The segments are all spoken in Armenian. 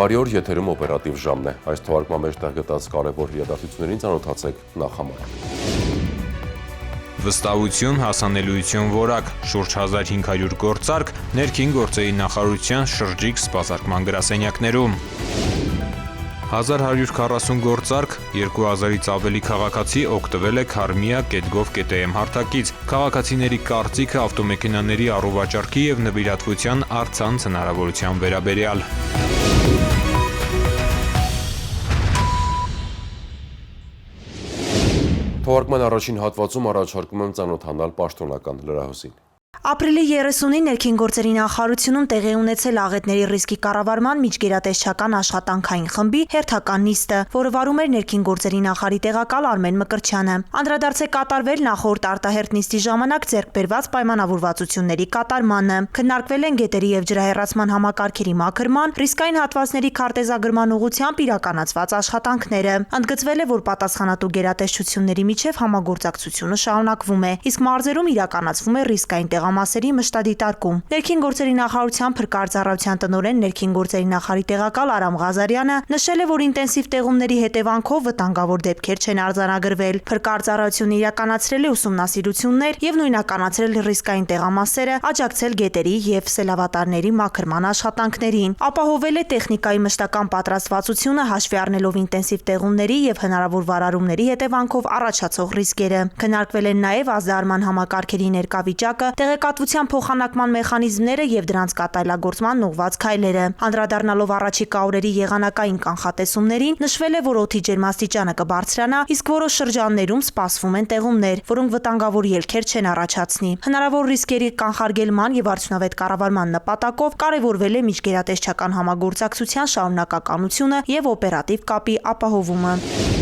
Բարի օր, եթերում օպերատիվ ժամն է։ Այս թողարկման մեջ տեղ գտած կարևոր իրադարձություններին ծանոթացեք նախամարը։ Վստահություն, հասանելիություն որակ, շուրջ 1500 գործարք, ներքին գործերի նախարարության շրջիկ սպասարկման գրասենյակներում։ 1140 գործարք, 2000-ից ավելի քաղաքացի օգտվել է karmia.gov.am հարթակից, քաղաքացիների կարծիքը ավտոմեքենաների առուվաճառքի և նվիրատվության առցանց հնարավորության վերաբերյալ։ Թողարկման առաջին հատվածում առաջարկում եմ ծանոթանալ պաշտոնական լրահոսին։ Ապրիլի 30-ին ներքին գործերի նախարարությունում տեղի ունեցել աղետների ռիսկի կառավարման միջգերատեսչական աշխատանքային խմբի հերթական նիստը, որը վարում էր ներքին գործերի նախարարի տեղակալ Արմեն Մկրտչյանը։ Անդրադարձ է կատարվել նախորդ արտահերթ նիստի ժամանակ ձեռք բերված պայմանավորվածությունների կատարմանը։ Քննարկվել են գետերի և ջրահեռացման համակարգերի մաքրման, ռիսկային հատվածների քարտեզագրման ուղղությամբ իրականացված աշխատանքները։ Ընդգծվել է, որ պատասխանատու գերատեսչությունների միջև համագործակցությունը շարունակվում է, իսկ մարզերում իրականացվում է ռիսկային տեղամասերի մշտադիտարկում։ Ներքին գործերի նախարարության փրկարծառայության տնօրեն ներքին գործերի նախարարի տեղակալ Արամ Ղազարյանը նշել է, որ ինտենսիվ տեղումների հետևանքով վտանգավոր դեպքեր չեն արձանագրվել։ Փրկարծառայությունը իրականացրել է ուսումնասիրություններ և նույնականացրել ռիսկային տեղամասերը, աջակցել գետերի և սելավատարների մաքրման աշխատանքներին։ Ապահովել է տեխնիկայի մշտական պատրաստվածությունը, հաշվի առնելով ինտենսիվ տեղումների և հնարավոր վարարումների հետևանքով առաջացող ռիսկերը։ Քննարկվել են նաև ազդարման համակարգերի ներկա վիճակը, տեղեկատվության փոխանակման մեխանիզմները և դրանց կատարելագործման ուղղված քայլերը։ Անդրադառնալով առաջիկա օրերի եղանակային կանխատեսումներին, նշվել է, որ օդի ջերմաստիճանը կբարձրանա, իսկ որոշ շրջաններում սպասվում են տեղումներ, որոնք վտանգավոր ելքեր չեն առաջացնի։ Հնարավոր ռիսկերի կանխարգելման և արդյունավետ կառավարման նպատակով կարևորվել է միջգերատեսչական համագործակցության շարունակականությունը և օպերատիվ կապի ապահովումը։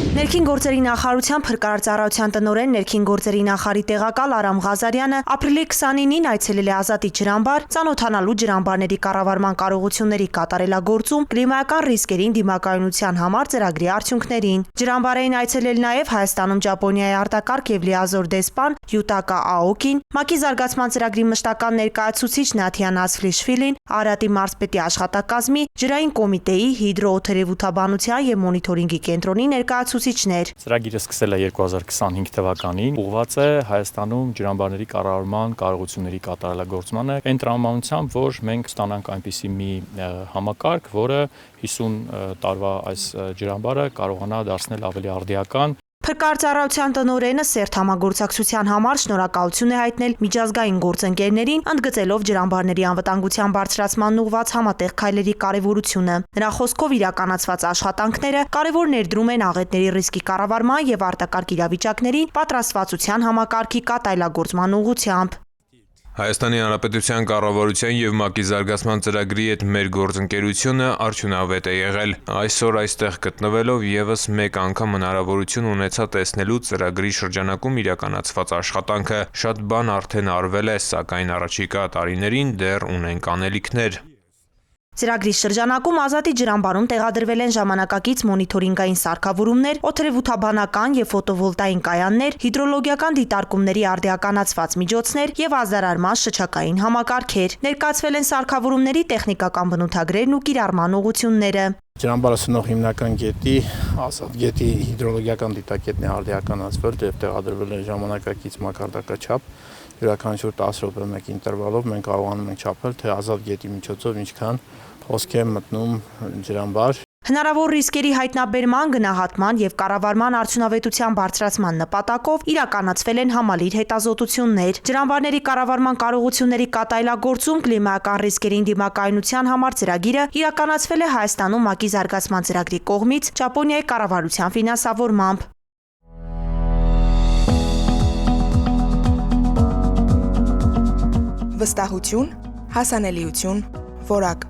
Ներքին գործերի նախարարության փրկարծառայության տնօրեն ներքին գործերի նախարարի տեղակալ Արամ Ղազարյանը ապրիլի 29-ին այցելել է Ազատի ջրամբար, ծանոթանալու ջրամբարների կառավարման կարողությունների կատարելագործում, կլիմայական ռիսկերին դիմակայունության համար ծրագրի արդյունքներին։ Ջրամբար էին այցելել նաև Հայաստանում Ճապոնիայի արտակարգ և լիազոր դեսպան Յուտակա Աոկին, ՄԱԿ-ի զարգացման ծրագրի մշտական ներկայացուցիչ Նաթիա Նասրիշվիլին, Արարատի մարզպետի աշխատակազմի, ջրային կոմիտեի, հիդրոօդերևութաբանության և մոնիթորինգի կենտրոնի ներկայացուցիչներ։ Ծրագիրը սկսել է 2025 թվականին, ուղղված է Հայաստանում ջրամբարների կառավարման կարողությունների կատարելագործմանը, այն տրամաբանությամբ, որ մենք ստանանք այնպիսի մի համակարգ, որը 50 տարվա այս ջրամբարը կարողանա դարձնել ավելի արդիական։ Փրկարծառայության տնօրենը սերտ համագործակցության համար շնորհակալություն է հայտնել միջազգային գործընկերներին, ընդգծելով ջրամբարների անվտանգության բարձրացման ուղղված համատեղ քայլերի կարևորությունը։ Նրա խոսքով իրականացված աշխատանքները կարևոր ներդրում են աղետների ռիսկի կառավարման և արտակարգ իրավիճակներին պատրաստվածության համակարգի կատարելագործման ուղղությամբ։ Հայաստանի Հանրապետության կառավարության և ՄԱԿ-ի զարգացման ծրագրի հետ մեր գործընկերությունը արդյունավետ է եղել։ Այսօր այստեղ գտնվելով ևս մեկ անգամ հնարավորություն ունեցա տեսնելու ծրագրի շրջանակում իրականացված աշխատանքը։ Շատ բան արդեն արվել է, սակայն առաջիկա տարիներին դեռ ունենք անելիքներ։ Ծրագրի շրջանակում Ազատի ջրամբարում տեղադրվել են ժամանակակից մոնիթորինգային սարքավորումներ, օդերևութաբանական և ֆոտովոլտային կայաններ, հիդրոլոգիական դիտարկումների արդիականացված միջոցներ և ազդարարման շչակային համակարգեր։ Ներկայացվել են սարքավորումների տեխնիկական բնութագրերն ու կիրառման ուղղությունները։ Ջրամբարը սնող հիմնական գետի, Ազատ գետի հիդրոլոգիական դիտակետն է արդիականացվել և տեղադրվել է ժամանակակից մակարդակաչափ։ Յուրաքանչյուր 10 րոպե մեկ ինտերվալով մենք կարողանում ենք չափել, թե Ազատ գետի միջոցով ինչքան հոսք է մտնում ջրամբար։ Հնարավոր ռիսկերի հայտնաբերման, գնահատման և կառավարման արդյունավետության բարձրացման նպատակով իրականացվել են համալիր հետազոտություններ։ Ջրամբարների կառավարման կարողությունների կատարելագործում կլիմայական ռիսկերին դիմակայունության համար ծրագիրը իրականացվել է Հայաստանում ՄԱԿ-ի զարգացման ծրագրի կողմից Ճապոնիայի կառավարության ֆինանսավորմամբ։ Վստահություն, հասանելիություն, որակ։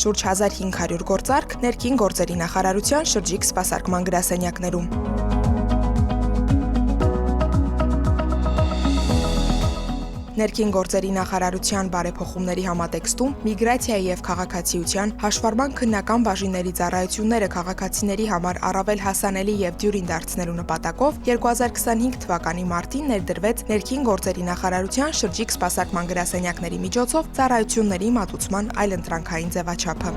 Շուրջ 1500 գործարք ներքին գործերի նախարարության շրջիկ սպասարկման գրասենյակներում։ Ներքին գործերի նախարարության բարեփոխումների համատեքստում միգրացիայի և քաղաքացիության հաշվառման քննական բաժինների ծառայությունները քաղաքացիների համար առավել հասանելի և դյուրին դարձնելու նպատակով 2025 թվականի մարտին ներդրվեց Ներքին գործերի նախարարության շրջիկ սպասարկման գրասենյակների միջոցով ծառայությունների մատուցման այլընտրանքային ձևաչափը։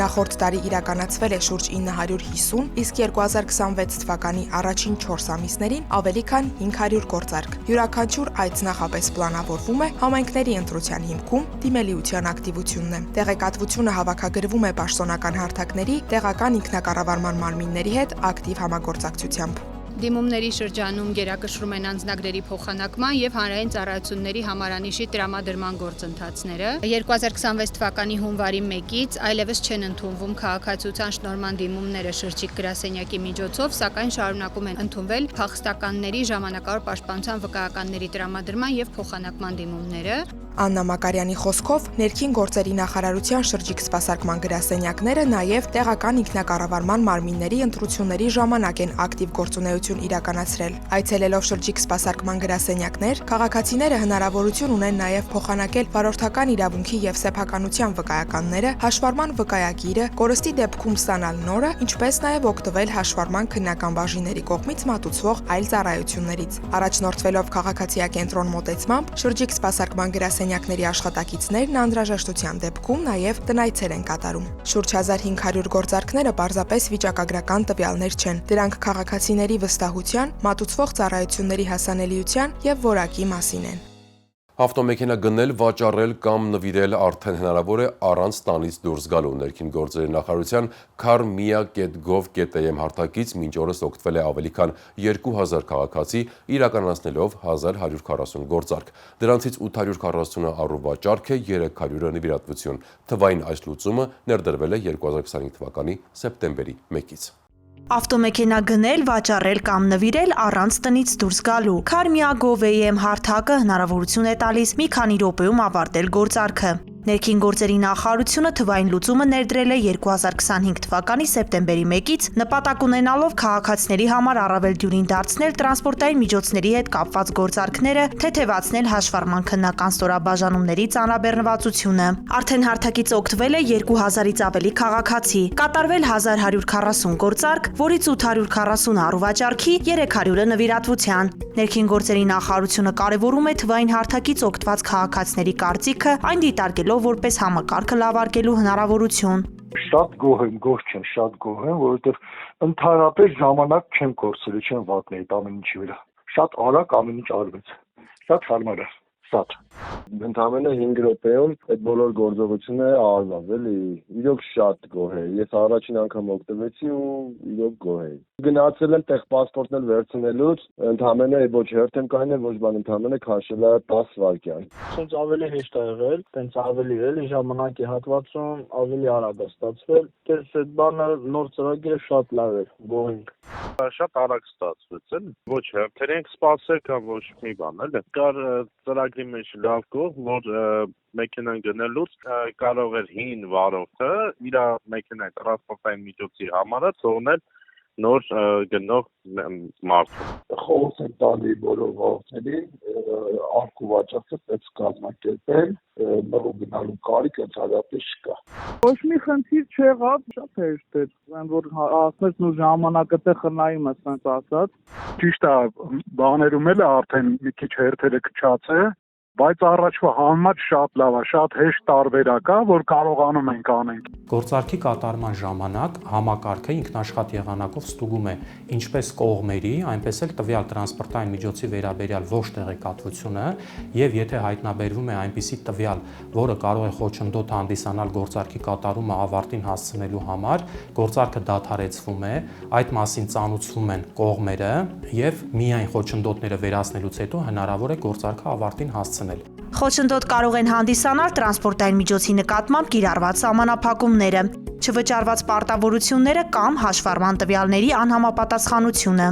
Նախորդ տարի իրականացվել է շուրջ 950, իսկ 2026 թվականի առաջին 4 ամիսներին ավելի քան 500 գործարք։ Յուրաքանչյուր այց նախապես պլանավորվում է համայնքների ընտրության հիմքում դիմելիության ակտիվությունն է։ Տեղեկատվությունը հավաքագրվում է պաշտոնական հարթակների, տեղական ինքնակառավարման մարմինների հետ ակտիվ համագործակցությամբ։ Դիմումների շրջանում գերակշռում են անձնագրերի փոխանակման եւ հանրային ծառայությունների համարանիշի տրամադրման գործընթացները։ 2026 թվականի հունվարի 1-ից այլևս չեն ընդունվում քաղաքացիության շնորհման դիմումները շրջիկ գրասենյակի միջոցով, սակայն շարունակում են ընդունվել փախստականների ժամանակավոր պաշտպանության վկայականների տրամադրման եւ փոխանակման դիմումները։ Աննա Մակարյանի խոսքով ներքին գործերի նախարարության շրջիկ սպասարկման գրասենյակները նաև տեղական ինքնակառավարման մարմինների ընտրությունների ժամանակ են ակտիվ գործունեություն իրականացրել։ Այցելելով շրջիկ սպասարկման գրասենյակներ, քաղաքացիները հնարավորություն ունեն նաև փոխանակել վարորդական իրավունքի եւ սեփականության վկայականները, հաշվառման վկայագիրը, կորստի դեպքում ստանալ նորը, ինչպես նաև օգտվել հաշվառման քննական բաժինների կողմից մատուցվող այլ ծառայություններից։ Առաջնորդվելով քաղաքացիակենտրոն մոտեցմամբ, շրջիկ սպասարկման գրասենյակների աշխատակիցներն անհրաժեշտության դեպքում նաև տնայցեր են կատարում։ Շուրջ 1500 գործարքները պարզապես վիճակագրական տվյալներ չեն, դրանք քաղաքացիների վստահության, մատուցվող ծառայությունների հասանելիության եւ որակի մասին են։ Ավտոմեքենա գնել, վաճառել կամ նվիրել արդեն հնարավոր է առանց տանից դուրս գալու։ Ներքին գործերի նախարարության karmia.gov.am հարթակից մինչ օրս օգտվել է ավելի քան 2000 քաղաքացի, իրականացնելով 1140 գործարք։ Դրանցից 840-ը առուվաճառք է, 300-ը նվիրատվություն։ Թվային այս լուծումը ներդրվել է 2025 թվականի սեպտեմբերի 1-ից։ Ավտոմեքենա գնել, վաճառել կամ նվիրել առանց տնից դուրս գալու։ Karmia.gov.am հարթակը հնարավորություն է տալիս մի քանի րոպեում ավարտել գործարքը։ Ներքին գործերի նախարարությունը թվային լուծումը ներդրել է 2025 թվականի սեպտեմբերի 1-ից, նպատակ ունենալով քաղաքացիների համար առավել դյուրին դարձնել տրանսպորտային միջոցների հետ կապված գործարքները, թեթևացնել հաշվառման քննական ստորաբաժանումների ծանրաբեռնվածությունը։ Արդեն հարթակից օգտվել է 2000-ից ավելի քաղաքացի, կատարվել 1140 գործարք, որից 840 առուվաճառքի, 300-ը նվիրատվության։ Ներքին գործերի նախարարությունը կարևորում է թվային հարթակից օգտված քաղաքացիների կարծիքը, այն դիտարկելով որպես համակարգը լավարկելու հնարավորություն։ Շատ գոհ եմ, որովհետև ընդհանրապես ժամանակ չեմ կորցրել, չեմ վատնել այդ ամեն ինչի վրա։ Շատ արագ ամեն ինչ արվեց։ Շատ հարմար է, շատ։ Ընդամենը 5 րոպեում այդ բոլոր գործողությունները արված, էլի։ Իրոք շատ գոհ եմ։ Ես առաջին անգամ օգտվեցի ու իրոք գոհ եմ։ Գնացել եմ տեղ պասպորտն էլ վերցնելուց, ընդամենը ոչ հերթ եմ կանել, ոչ բան, ընդամենը քաշել է 10 վայրկյան։ Սենց ավելի հեշտ է եղել, տենց ավելի էլի ժամանակի հատվածում ավելի արագ է ստացվել։ Դες այդ բանը նոր ծրագիրը շատ լավ է, գոհ ենք։ Շատ արագ ստացվեց, էլի։ Ոչ հերթեր ենք սպասել կամ ոչ մի բան, էլի։ Կար ծրագրի մեջ լավ կողմ, որ մեքենան գնելուց կարող էր հին վարորդը իր մեքենայի տրանսպորտային միջոցի համարը թողնել նոր գնող մարդու։ Խորհուրդ եմ տալի բոլոր վարորդներին արկու վաճառքը պետք կազմակերպել, մռու գնալու կարիք ընդհանրապես չկա։ Ոչ մի խնդիր չեղավ, շատ հեշտ էր, այն որ ասես նույն ժամանակը տեղ խնայում ես, ասենց ասած։ Ճիշտ է, բաներում էլ արդեն մի քիչ հերթերը քչած է, բայց առաջվա համար շատ լավ է, շատ հեշտ տարբերակ է, որ կարողանում ենք անենք։ Գործարքի կատարման ժամանակ համակարգը ինքնաշխատ եղանակով ստուգում է ինչպես կողմերի, այնպես էլ տվյալ տրանսպորտային միջոցի վերաբերյալ ողջ տեղեկատվությունը եւ եթե հայտնաբերվում է այնպիսի տվյալ, որը կարող է խոչընդոտ հանդիսանալ գործարքի կատարումը ավարտին հասցնելու համար, գործարքը դադարեցվում է, այդ մասին ծանուցվում են կողմերը եւ միայն խոչընդոտները վերացնելուց հետո հնարավոր է գործարքը ավարտին հասցնել։ Խոչընդոտ կարող են հանդիսանալ տրանսպորտային միջոցի նկատմամբ կիրառված սահմանափակումները, չվճարված պարտավորությունները կամ հաշվառման տվյալների անհամապատասխանությունը։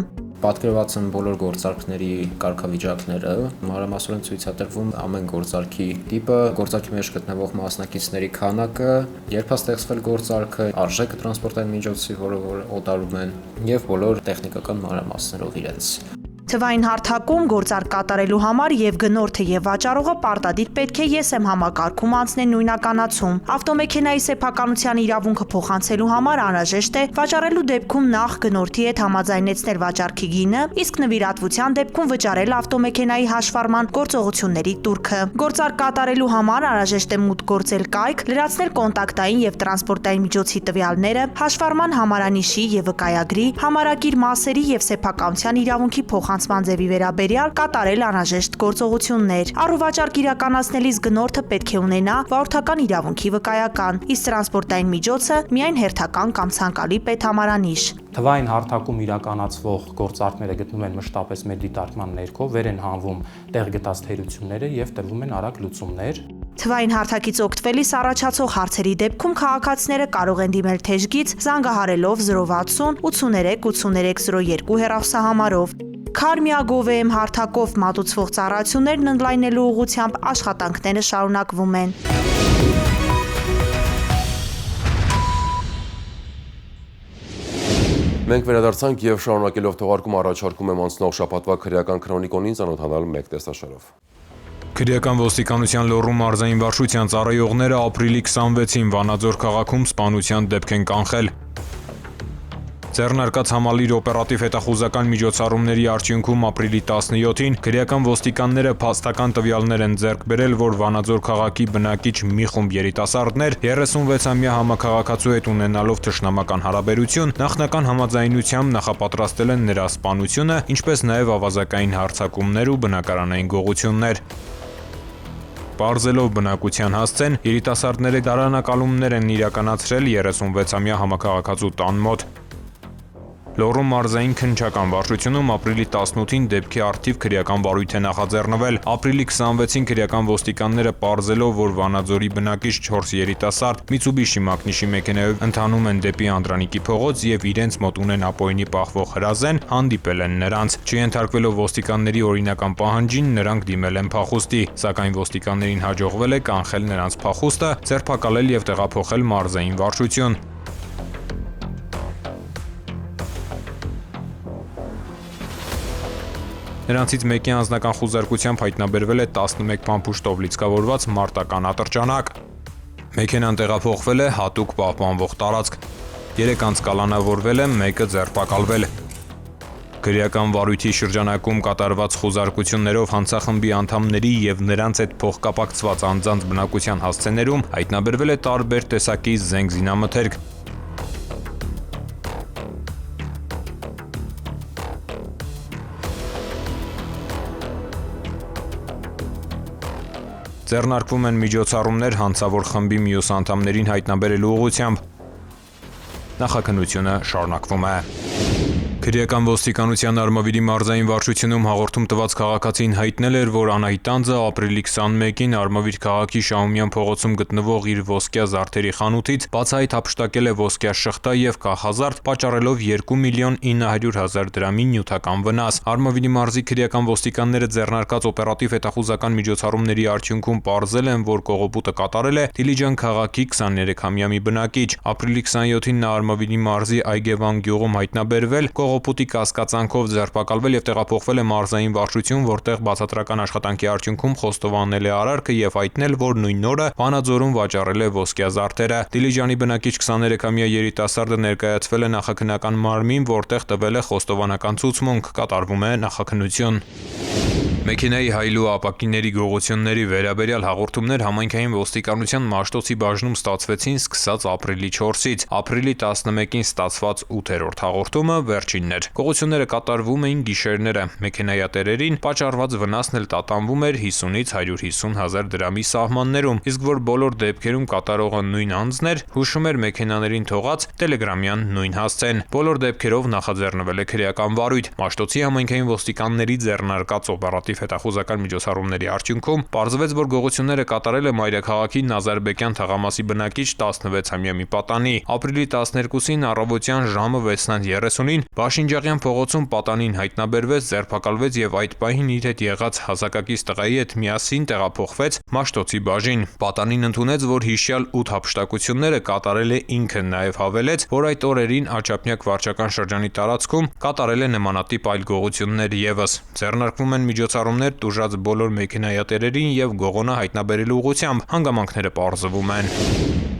Պատկերված են բոլոր գործարքների կարգավիճակները, մանրամասորեն ցույց է տրվում ամեն գործարքի տիպը, գործարքի մեջ գտնվող մասնակիցների քանակը, երբ է ստեղծվել գործարքը, արժեքը տրանսպորտային միջոցի, որը օտարում են, եւ բոլոր տեխնիկական մանրամասներով իրենց։ Թվային հարթակում գործարք կատարելու համար եւ գնորդը եւ վաճառողը պարտադիր պետք է ԵՍՄ համակարգում անցնեն նույնականացում։ Ավտոմեքենայի սեփականության իրավունքը փոխանցելու համար անհրաժեշտ է վաճառելու դեպքում նախ գնորդի հետ համաձայնեցնել վաճառքի գինը, իսկ նվիրատվության դեպքում վճարել ավտոմեքենայի հաշվառման գործողությունների տուրքը։ Գործարք կատարելու համար անհրաժեշտ է մուտք գործել կայք, լրացնել կոնտակտային եւ տրանսպորտային միջոցի տվյալները, հաշվառման համարանիշի եւ վկայագրի, համարակիր մասերի եւ սեփականության իրավունքի փոխանցման ձևի վերաբերյալ կատարել անհրաժեշտ գործողություններ։ Առուվաճառք իրականացնելիս գնորդը պետք է ունենա վարորդական իրավունքի վկայական, իսկ տրանսպորտային միջոցը միայն հերթական կամ ցանկալի պետհամարանիշ։ Թվային հարթակում իրականացվող գործարքները գտնվում են մշտապես մեր դիտարկման ներքո, վեր են հանվում տեղ գտած թերությունները եւ տրվում են արագ լուծումներ։ Թվային հարթակից օգտվելիս առաջացող հարցերի դեպքում քաղաքացիները կարող են դիմել թեժգից զանգահարելով 060 83 8302 հեռախոսահամարով։ Քարմիա Գովեմ հարթակով մատուցվող ծառայություններն ընդլայնելու ուղղությամբ աշխատանքները շարունակվում են։ Մենք վերադարձանք եւ շարունակելով թողարկումը առաջարկում եմ անցնող շաբաթվա քրեական քրոնիկոնին ծանոթանալ մեկ տեսաշարով։ Քրեական ոստիկանության Լոռու մարզային վարչության ծառայողները ապրիլի 26-ին Վանաձոր քաղաքում սպանության դեպք են կանխել։ Ձեռնարկած համալիր օպերատիվ հետախուզական միջոցառումների արդյունքում ապրիլի 17-ին քրեական ոստիկանները փաստական տվյալներ են ձեռք բերել, որ Վանաձոր քաղաքի բնակիչ մի խումբ երիտասարդներ 36-ամյա համաքաղաքացու հետ ունենալով թշնամական հարաբերություն նախնական համաձայնությամբ նախապատրաստել են նրա սպանությունը, ինչպես նաև ավազակային հարձակումներ ու բնակարանային գողություններ։ Պարզելով բնակության հասցեն, երիտասարդները դարանակալումներ են իրականացրել 36-ամյա համաքաղաքացու տան մոտ։ Լոռու մարզային քննչական վարչությունում ապրիլի 18-ին դեպքի առթիվ քրեական վարույթ է նախաձեռնվել։ Ապրիլի 26-ին քրեական ոստիկանները պարզելով, որ Վանաձորի բնակիչ 4 երիտասարդ Mitsubishi մակնիշի մեքենայով ընթանում են դեպի Անդրանիկի փողոց եւ իրենց մոտ ունեն ապօրինի պահվող հրազեն, հանդիպել են նրանց։ Չենթարկվելով ոստիկանների օրինական պահանջին, նրանք դիմել են փախուստի, սակայն ոստիկաններին հաջողվել է կանխել նրանց փախուստը, ձերբակալել եւ տեղափոխել մարզային վարչություն։ Նրանցից մեկի անձնական խուզարկությամբ հայտնաբերվել է 11 փամփուշտով լիցքավորված մարտական ատրճանակ։ Մեքենան տեղափոխվել է հատուկ պահպանվող տարածք։ 3 անձ կալանավորվել է, մեկը ձերբակալվել։ Քրեական վարույթի շրջանակում կատարված խուզարկություններով հանցախմբի անդամների եւ նրանց հետ փոխկապակցված անձանց բնակության հասցեներում հայտնաբերվել է տարբեր տեսակի զենք զինամթերք։ Ձեռնարկվում են միջոցառումներ հանցավոր խմբի մյուս անդամներին հայտնաբերելու ուղղությամբ։ Նախաքննությունը շարունակվում է։ Քրեական ոստիկանության Արմավիրի մարզային վարչությունում հաղորդում տված քաղաքացին հայտնել էր, որ Անահիտ անձը ապրիլի 21-ին Արմավիր քաղաքի Շահումյան փողոցում գտնվող իր ոսկյա զարդերի խանութից բացահայտ հափշտակել է ոսկյա շղթա եւ կախազարդ, պատճառելով 2.900.000 դրամի նյութական վնաս։ Արմավիրի մարզի քրեական ոստիկանները ձեռնարկած օպերատիվ հետախուզական միջոցառումների արդյունքում պարզել են, որ կողոպուտը կատարել է Դիլիջան քաղաքի 23-ամյա մի բնակիչ։ Ապրիլի 27-ին նա Արմավիրի մարզի Այգևան գյուղում հայտնաբերվել, կողոպուտի կասկածանքով ձերբակալվել եւ տեղափոխվել է մարզային վարչություն, որտեղ բացատրական աշխատանքի արդյունքում խոստովանել է արարքը եւ հայտնել, որ նույն օրը Վանաձորում վաճառել է ոսկյա զարդերը։ Դիլիջանի բնակիչ 23-ամյա երիտասարդը ներկայացվել է նախաքննական մարմին, որտեղ տվել է խոստովանական ցուցմունք, կատարվում է նախաքննություն։ Մեքենայի հայլու ապակիների գողությունների վերաբերյալ հաղորդումներ համայնքային ոստիկանության Մաշտոցի բաժնում ստացվեցին սկսած ապրիլի 4-ից։ Ապրիլի 11-ին ստացված 8-րդ հաղորդումը վերջինն էր։ Գողությունները կատարվում էին գիշերները։ Մեքենայատերերին պատճառված վնասն էլ տատանվում էր 50-ից 150.000 դրամի սահմաններում, իսկ որ բոլոր դեպքերում կատարողը նույն անձն էր, հուշում էր մեքենաներին թողած տելեգրամյան նույն հասցեն։ Բոլոր դեպքերով նախաձեռնվել է քրեական վարույթ։ Մաշտոցի համայնքային ոստիկանների ձեռնարկած օպերատիվ բազմաթիվ հետախուզական միջոցառումների արդյունքում պարզվեց, որ գողությունները կատարել է մայրաքաղաքի Նազարբեկյան թաղամասի բնակիչ 16-ամյա մի պատանի։ Ապրիլի 12-ին առավոտյան ժամը 6:30-ին Բաշինջաղյան փողոցում պատանին հայտնաբերվեց, ձերբակալվեց եւ այդ պահին իր հետ եղած հասակակից տղայի հետ միասին տեղափոխվեց Մաշտոցի բաժին։ Պատանին ընդունեց, որ հիշյալ 8 հափշտակությունները կատարել է ինքը, նաեւ հավելեց, որ այդ օրերին Աչափնյակ վարչական շրջանի տարածքում կատարել է նմանատիպ այլ գողություններ եւս։ Ձեռնարկվում են միջոցառումներ տուժած բոլոր մեքենայատերերին եւ գողոնը հայտնաբերելու ուղղությամբ, հանգամանքները պարզվում են։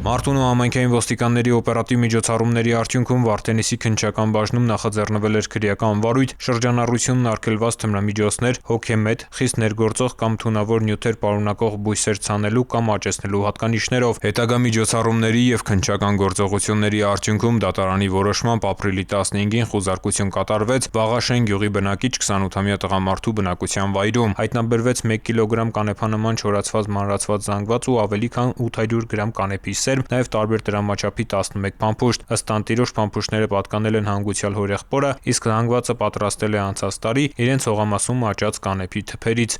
Մարտունու համայնքային ոստիկանների օպերատիվ միջոցառումների արդյունքում Վարդենիսի քննչական բաժնում նախաձեռնվել էր քրեական վարույթ, շրջանառությունն արգելված թմրամիջոցներ, հոգեմետ, խիստ ներգործող կամ թունավոր նյութեր պարունակող բույսեր ցանելու կամ աճեցնելու հատկանիշներով։ Հետագա միջոցառումների եւ քննչական գործողությունների արդյունքում դատարանի որոշմամբ ապրիլի 15-ին խուզարկություն կատարվեց Վաղաշեն գյուղի բնակիչ 28-ամյա տղամարդու բնակության վայրում։ Հայտնաբերվեց 1 կիլոգրամ կանեփանման չորացված մանրացված զանգված ու ավելի քան 800 գրամ կանեփի սերմ, նաև տարբեր դրամաչափի 11 փամփուշտ։ Ըստ տանտիրոջ փամփուշտները պատկանել են հանգուցյալ հորեղբորը, իսկ զանգվածը պատրաստել է անցած տարի իրենց հողամասում աճած կանեփի թփերից։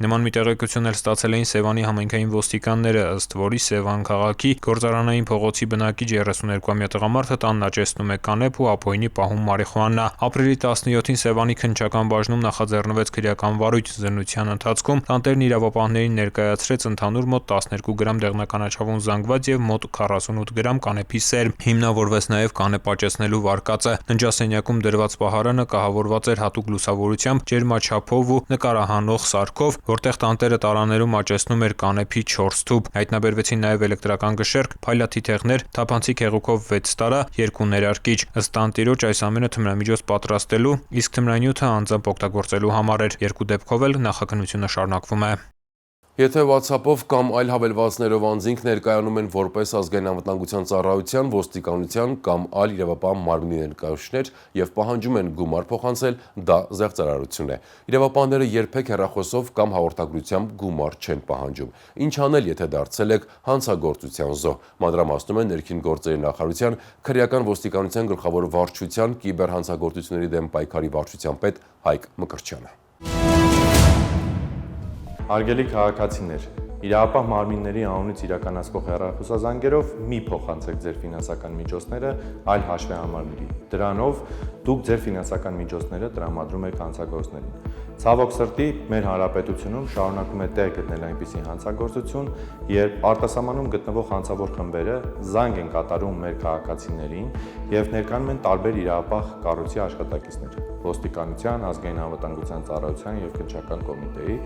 Նման մի տեղեկություն էլ ստացել էին Սևանի համայնքային ոստիկանները, ըստ որի Սևան քաղաքի Գործարանային փողոցի բնակիչ 32-ամյա տղամարդը տանն աճեցնում է կանեփ ու ապօրինի պահում մարիխուանա։ Ապրիլի 17-ին Սևանի քննչական բաժնում նախաձեռնվեց քրեական վարույթ։ Զննության ընթացքում տանտերն իրավապահներին ներկայացրեց ընդհանուր մոտ 12 գրամ դեղնականաչավուն զանգված եւ մոտ 48 գրամ կանեփի սերմ։ Հիմնավորվեց նաև կանեփ աճեցնելու վարկածը։ Ննջասենյակում դրված պահարանը կահավորված էր հատուկ լուսավորությամբ, ջերմաչափով ու նկարահանող սարքով, որտեղ տանտերը տարաներում աճեցնում էր կանեփի 4 թուփ։ Հայտնաբերվեցին նաև էլեկտրական գշերք, փայլաթիթեղներ, թափանցիկ հեղուկով 6 տարա, 2 ներարկիչ։ Ըստ տանտիրոջ այս ամենը թմրամիջոց պատրաստելու, իսկ թմրանյութը անձամբ օգտագործելու համար էր։ Երկու դեպքով էլ նախաքննությունը շարունակվում է։ Եթե WhatsApp-ով կամ այլ հավելվածներով անձինք ներկայանում են որպես ազգային անվտանգության ծառայության, ոստիկանության կամ այլ իրավապահ մարմնի ներկայացուցիչներ եւ պահանջում են գումար փոխանցել, դա զեղծարարություն է։ Իրավապահները երբեք հեռախոսով կամ հաղորդագրությամբ գումար չեն պահանջում։ Ինչ անել, եթե դարձել եք հանցագործության զոհ։ Մանրամասնում են ներքին գործերի նախարարության, քրեական ոստիկանության գլխավոր վարչության կիբերհանցագործությունների դեմ պայքարի վարչության պետ Հայկ Մկրտչյանը։ Արգելի քաղաքացիներ, իրավապահ մարմինների անունից իրականացվող հեռախոսազանգերով մի փոխանցեք ձեր ֆինանսական միջոցները այլ հաշվեհամարների։ Դրանով դուք ձեր ֆինանսական միջոցները տրամադրում եք հանցագործներին։ Ցավոք սրտի, մեր հանրապետությունում շարունակում է տեղ գտնել այնպիսի հանցագործություն, երբ արտասահմանում գտնվող հանցավոր խմբերը զանգ են կատարում մեր քաղաքացիներին եւ ներկայանում են տարբեր իրավապահ կառույցի աշխատակիցներ, ոստիկանության, ազգային անվտանգության ծառայության եւ քննչական կոմիտեի,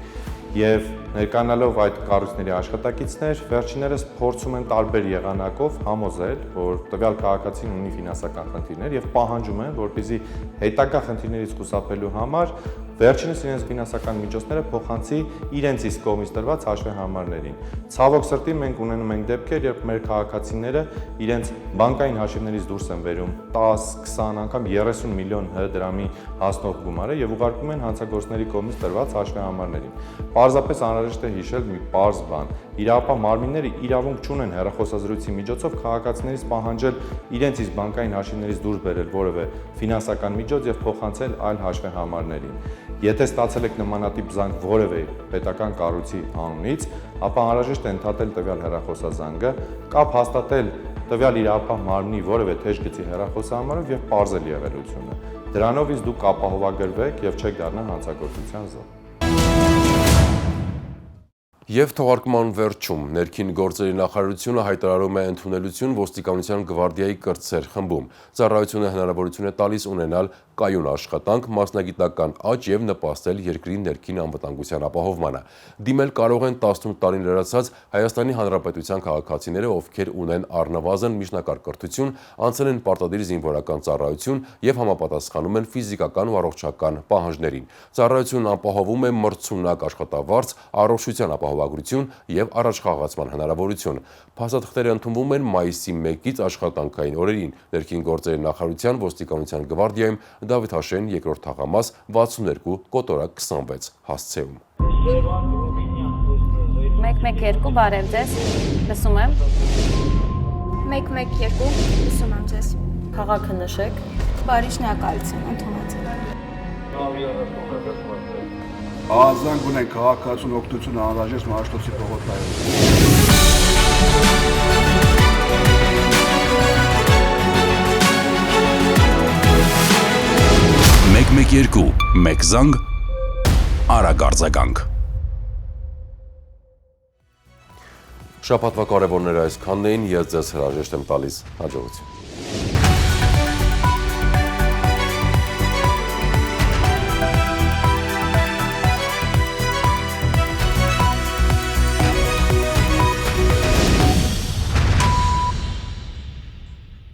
եւ ներկայանալով այդ կառույցների աշխատակիցներ վերջիներս փորձում են տարբեր եղանակով համոզել, որ տվյալ քաղաքացին ունի ֆինանսական խնդիրներ եւ պահանջում են, որպեսզի հետագա խնդիրներից խուսափելու համար վերջինս իրենց ֆինանսական միջոցները փոխանցի իրենց իսկ կողմից տրված հաշվեհամարներին։ Ցավոք սրտի մենք ունենում ենք դեպքեր, երբ մեր քաղաքացիները իրենց բանկային հաշիվներից դուրս են բերում 10, 20, անգամ 30 միլիոն դրամի հասնող գումարը եւ ուղարկում են հանցագործների կողմից տրված հաշվեհամարներին։ Պարզապես անհրաժեշտ է հիշել մի պարզ բան. իրավապահ մարմինները իրավունք չունեն հեռախոսազրույցի միջոցով քաղաքացիներից պահանջել իրենց իսկ բանկային հաշիվներից դուրս բերել որևէ ֆինանսական միջոց եւ փոխանցել այլ հաշվեհամարներին։ Եթե ստացել եք նմանատիպ զանգ որևէ պետական կառույցի անունից, ապա անհրաժեշտ է ընդհատել տվյալ հեռախոսազանգը, կապ հաստատել տվյալ իրավապահ մարմնի որևէ թեժ գծի հեռախոսահամարով եւ պարզել եղելությունը։ Դրանով իսկ դուք կապահովագրվեք եւ չեք դառնա հանցագործության զոհ։ Եվ թողարկման վերջում ներքին գործերի նախարարությունը հայտարարում է ընդունելություն ոստիկանության գվարդիայի կրտսեր խմբում։ Ծառայությունը հնարավորություն է տալիս ունենալ կայուն աշխատանք, մասնագիտական աճ եւ նպաստել երկրի ներքին անվտանգության ապահովմանը։ Դիմել կարող են 18 տարին լրացած Հայաստանի Հանրապետության քաղաքացիները, ովքեր ունեն առնվազն միջնակարգ կրթություն, անցել են պարտադիր զինվորական ծառայություն եւ համապատասխանում են ֆիզիկական ու առողջական պահանջներին։ Ծառայությունն ապահովում է մրցունակ աշխատավարձ, առողջության ապահովագրություն եւ առաջխաղացման հնարավորություն։ Փաստաթղթերը ընդունվում են մայիսի 1-ից աշխատանքային օրերին։ Ներքին գործերի նախարարության ոստիկանության գվարդիայում Դավիթ Հաշեն, երկրորդ թաղամաս 62 կոտորակ 26 հասցեում։ 112 բարև ձեզ, լսում եմ։ 112 լսում եմ ձեզ։ Քաղաքը նշեք։ Բարի շնորհակալություն, ընդունած եմ։ Ահազանգ ունեն քաղաքացուն օգնություն անհրաժեշտ Մաշտոցի պողոտայում։ Մեկ 2 մեկ զանգ արագ արձագանք։ Շաբաթվա կարևորները այսքանն էին, ես ձեզ հրաժեշտ եմ տալիս հաջողություն։